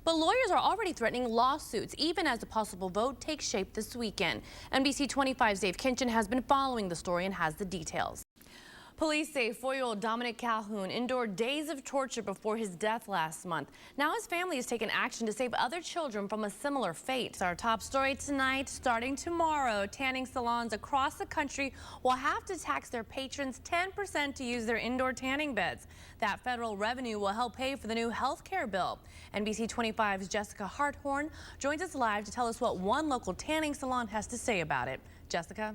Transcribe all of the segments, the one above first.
But lawyers are already threatening lawsuits, even as the possible vote takes shape this weekend. NBC 25's Dave Kinchin has been following the story and has the details. Police say 4-year-old Dominic Calhoun endured days of torture before his death last month. Now his family has taken action to save other children from a similar fate. It's our top story tonight. Starting tomorrow, tanning salons across the country will have to tax their patrons 10% to use their indoor tanning beds. That federal revenue will help pay for the new health care bill. NBC 25's Jessica Harthorn joins us live to tell us what one local tanning salon has to say about it. Jessica?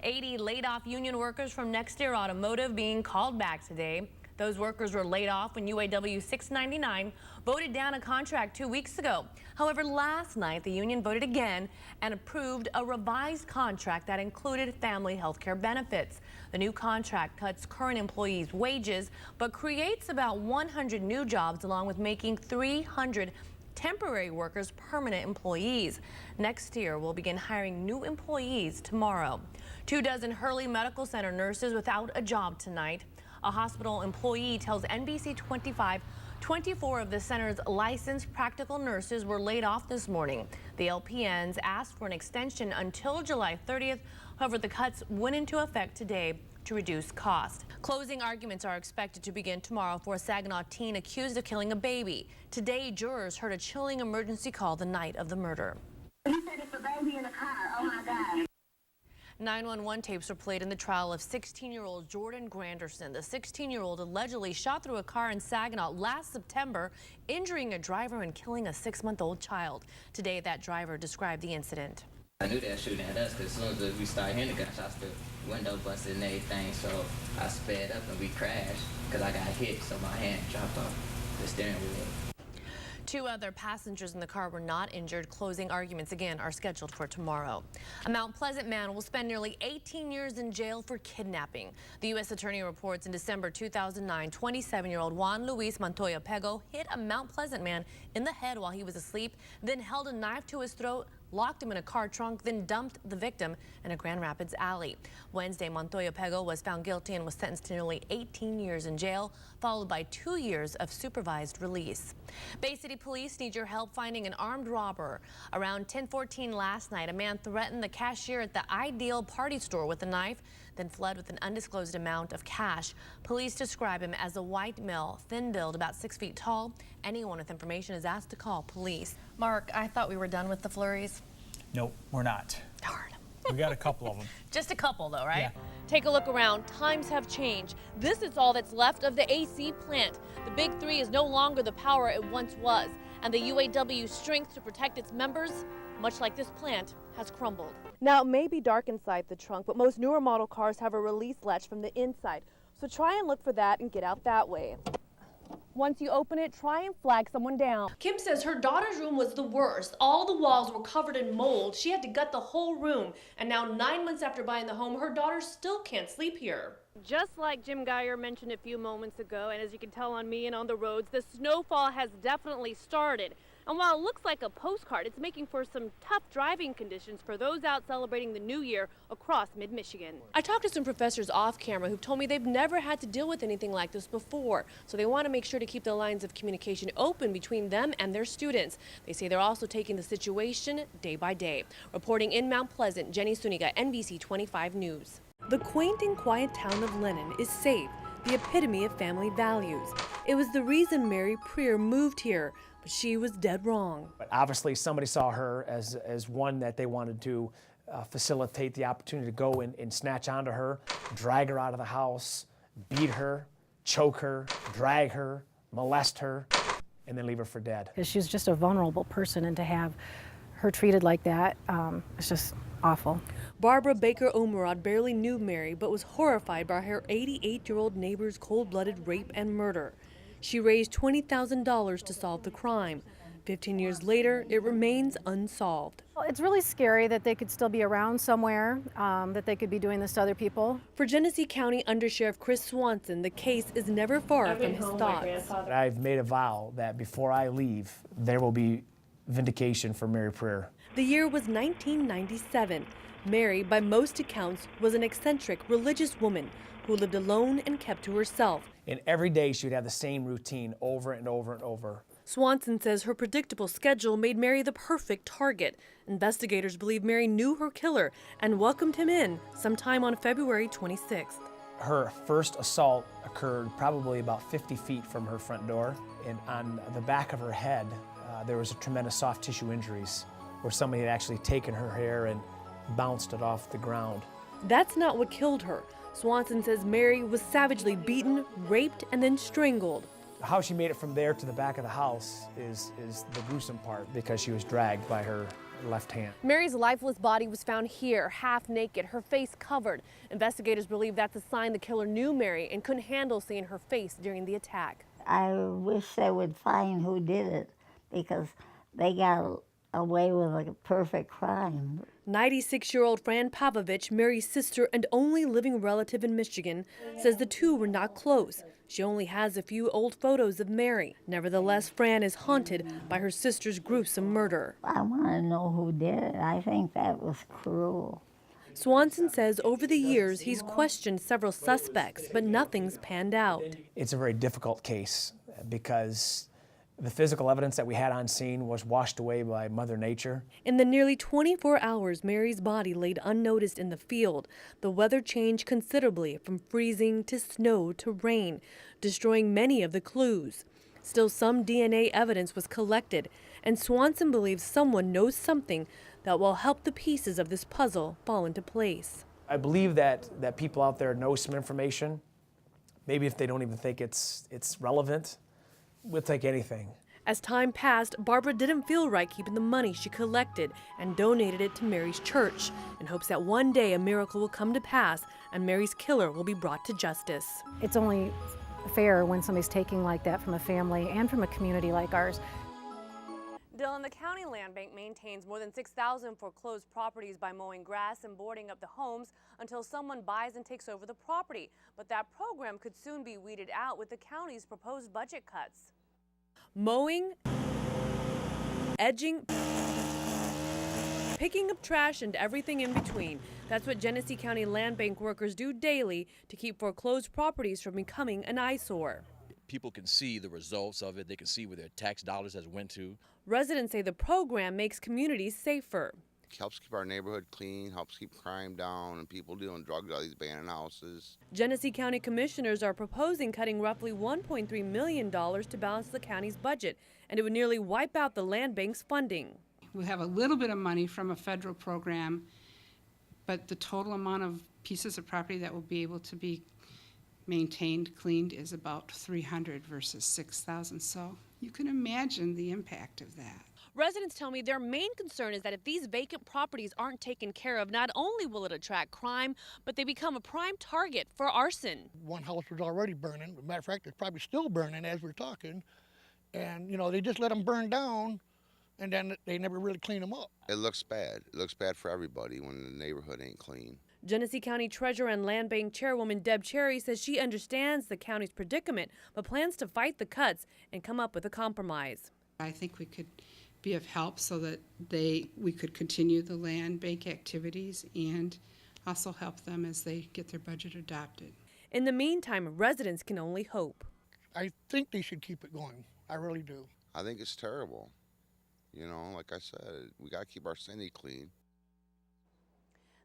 80 laid-off union workers from Next Year Automotive being called back today. Those workers were laid off when UAW 699 voted down a contract 2 weeks ago. However, last night the union voted again and approved a revised contract that included family health care benefits. The new contract cuts current employees' wages but creates about 100 new jobs, along with making 300 temporary workers permanent employees. Next year, we'll begin hiring new employees tomorrow. 24 Hurley Medical Center nurses without a job tonight. A hospital employee tells NBC 25 24 of the center's licensed practical nurses were laid off this morning. The LPNs asked for an extension until July 30th. However, the cuts went into effect today to reduce cost. Closing arguments are expected to begin tomorrow for a Saginaw teen accused of killing a baby. Today, jurors heard a chilling emergency call the night of the murder. He said it's a baby in the car. Oh my God. 911 tapes were played in the trial of 16-year-old Jordan Granderson. The 16-year-old allegedly shot through a car in Saginaw last September, injuring a driver and killing a 6-month-old child. Today, that driver described the incident. I knew they were shooting at us because as soon as we started hearing the gunshots, the window busted and everything, so I sped up and we crashed because I got hit, so my hand dropped off the steering wheel. 2 other passengers in the car were not injured. Closing arguments again are scheduled for tomorrow. A Mount Pleasant man will spend nearly 18 years in jail for kidnapping. The U.S. Attorney reports in December 2009, 27-year-old Juan Luis Montoya Pego hit a Mount Pleasant man in the head while he was asleep, then held a knife to his throat, locked him in a car trunk, then dumped the victim in a Grand Rapids alley. Wednesday, Montoya Pego was found guilty and was sentenced to nearly 18 years in jail, followed by 2 years of supervised release. Bay City police need your help finding an armed robber. Around 10:14 last night, a man threatened the cashier at the Ideal Party store with a knife, then fled with an undisclosed amount of cash. Police describe him as a white male, thin-built, about 6 feet tall. Anyone with information is asked to call police. Mark, I thought we were done with the flurries. Nope, we're not. Darn. We got a couple of them. Just a couple, though, right? Yeah. Take a look around. Times have changed. This is all that's left of the AC plant. The Big Three is no longer the power it once was, and the UAW's strength to protect its members, much like this plant, has crumbled. Now, it may be dark inside the trunk, but most newer model cars have a release latch from the inside. So try and look for that and get out that way. Once you open it, try and flag someone down. Kim says her daughter's room was the worst. All the walls were covered in mold. She had to gut the whole room. And now 9 months after buying the home, her daughter still can't sleep here. Just like Jim Geyer mentioned a few moments ago, and as you can tell on me and on the roads, the snowfall has definitely started. And while it looks like a postcard, it's making for some tough driving conditions for those out celebrating the new year across mid-Michigan. I talked to some professors off camera who've told me they've never had to deal with anything like this before. So they want to make sure to keep the lines of communication open between them and their students. They say they're also taking the situation day by day. Reporting in Mount Pleasant, Jenny Suniga, NBC 25 News. The quaint and quiet town of Lennon is safe, the epitome of family values. It was the reason Mary Preer moved here, but she was dead wrong. But obviously somebody saw her as one that they wanted to facilitate the opportunity to go and snatch onto her, drag her out of the house, beat her, choke her, drag her, molest her, and then leave her for dead. Because she was just a vulnerable person, and to have her treated like that, it's just awful. Barbara Baker Omerod barely knew Mary, but was horrified by her 88-year-old neighbor's cold-blooded rape and murder. She raised $20,000 to solve the crime. 15 years later, it remains unsolved. Well, it's really scary that they could still be around somewhere, that they could be doing this to other people. For Genesee County Undersheriff Chris Swanson, the case is never far from his thoughts. I've made a vow that before I leave, there will be vindication for Mary Preer. The year was 1997. Mary, by most accounts, was an eccentric religious woman who lived alone and kept to herself. And every day she would have the same routine over and over and over. Swanson says her predictable schedule made Mary the perfect target. Investigators believe Mary knew her killer and welcomed him in sometime on February 26th. Her first assault occurred probably about 50 feet from her front door, and on the back of her head there was a tremendous soft tissue injuries where somebody had actually taken her hair and bounced it off the ground. That's not what killed her. Swanson says Mary was savagely beaten, raped, and then strangled. How she made it from there to the back of the house is the gruesome part, because she was dragged by her left hand. Mary's lifeless body was found here, half naked, her face covered. Investigators believe that's a sign the killer knew Mary and couldn't handle seeing her face during the attack. I wish they would find who did it, because they got away with a perfect crime. 96-year-old Fran Pavlovich, Mary's sister and only living relative in Michigan, says the two were not close. She only has a few old photos of Mary. Nevertheless, Fran is haunted by her sister's gruesome murder. I want to know who did it. I think that was cruel. Swanson says over the years he's questioned several suspects, but nothing's panned out. It's a very difficult case because the physical evidence that we had on scene was washed away by Mother Nature. In the nearly 24 hours Mary's body laid unnoticed in the field, the weather changed considerably from freezing to snow to rain, destroying many of the clues. Still, some DNA evidence was collected, and Swanson believes someone knows something that will help the pieces of this puzzle fall into place. I believe that people out there know some information. Maybe if they don't even think it's relevant, we'll take anything. As time passed, Barbara didn't feel right keeping the money she collected and donated it to Mary's church in hopes that one day a miracle will come to pass and Mary's killer will be brought to justice. It's only fair when somebody's taking like that from a family and from a community like ours. Dylan, the county land bank maintains more than 6,000 foreclosed properties by mowing grass and boarding up the homes until someone buys and takes over the property. But that program could soon be weeded out with the county's proposed budget cuts. Mowing, edging, picking up trash and everything in between. That's what Genesee County Land Bank workers do daily to keep foreclosed properties from becoming an eyesore. People can see the results of it. They can see where their tax dollars has went to. Residents say the program makes communities safer. Helps keep our neighborhood clean, helps keep crime down, and people doing drugs out of these abandoned houses. Genesee County commissioners are proposing cutting roughly $1.3 million to balance the county's budget, and it would nearly wipe out the land bank's funding. We'll have a little bit of money from a federal program, but the total amount of pieces of property that will be able to be maintained, cleaned, is about 300 versus 6,000. So you can imagine the impact of that. Residents tell me their main concern is that if these vacant properties aren't taken care of, not only will it attract crime, but they become a prime target for arson. One house was already burning. As a matter of fact, it's probably still burning as we're talking. And, you know, they just let them burn down, and then they never really clean them up. It looks bad. It looks bad for everybody when the neighborhood ain't clean. Genesee County Treasurer and Land Bank Chairwoman Deb Cherry says she understands the county's predicament, but plans to fight the cuts and come up with a compromise. I think we could be of help so that we could continue the land bank activities and also help them as they get their budget adopted. In the meantime, residents can only hope. I think they should keep it going. I really do. I think it's terrible. You know, like I said, we got to keep our city clean.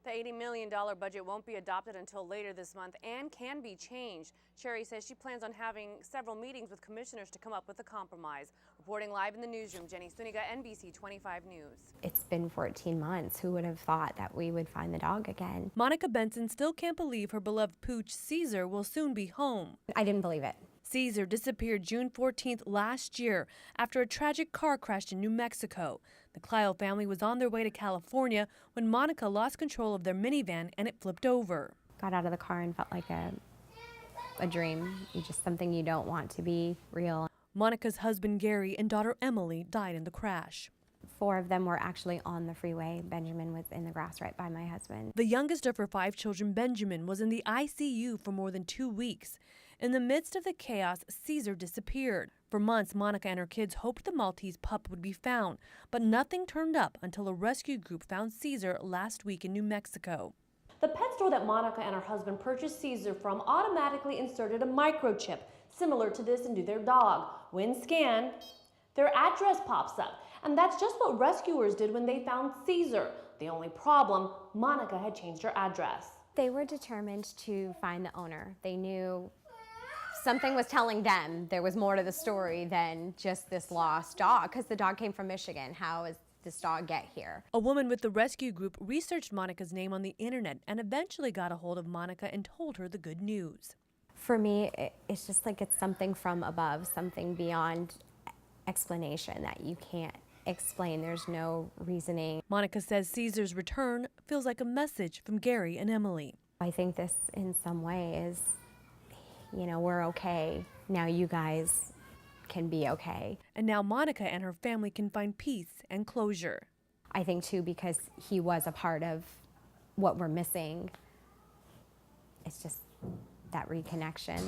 The $80 million budget won't be adopted until later this month and can be changed. Cherry says she plans on having several meetings with commissioners to come up with a compromise. Reporting live in the newsroom, Suniga, NBC 25 News. It's been 14 months. Who would have thought that we would find the dog again? Monica Benson still can't believe her beloved pooch Caesar will soon be home. I didn't believe it. Caesar disappeared June 14th last year after a tragic car crash in New Mexico. The Clio family was on their way to California when Monica lost control of their minivan and it flipped over. Got out of the car and felt like a dream, just something you don't want to be real. Monica's husband Gary and daughter Emily died in the crash. 4 of them were actually on the freeway. Benjamin was in the grass right by my husband. The youngest of her 5 children, Benjamin, was in the ICU for more than 2 weeks. In the midst of the chaos, Caesar disappeared. For months, Monica and her kids hoped the Maltese pup would be found, but nothing turned up until a rescue group found Caesar last week in New Mexico. The pet store that Monica and her husband purchased Caesar from automatically inserted a microchip similar to this into their dog. When scanned, Their address pops up, and that's just what rescuers did when they found Caesar. The only problem, Monica had changed her address. They were determined to find the owner. They knew something was telling them there was more to the story than just this lost dog, because the dog came from Michigan. How is this dog get here? A woman with the rescue group researched Monica's name on the internet and eventually got a hold of Monica and told her the good news. For me, it's just like it's something from above, something beyond explanation that you can't explain. There's no reasoning. Monica says Caesar's return feels like a message from Gary and Emily. I think this in some way is, we're okay. Now you guys can be okay. And now Monica and her family can find peace and closure. I think too, because he was a part of what we're missing, it's just that reconnection.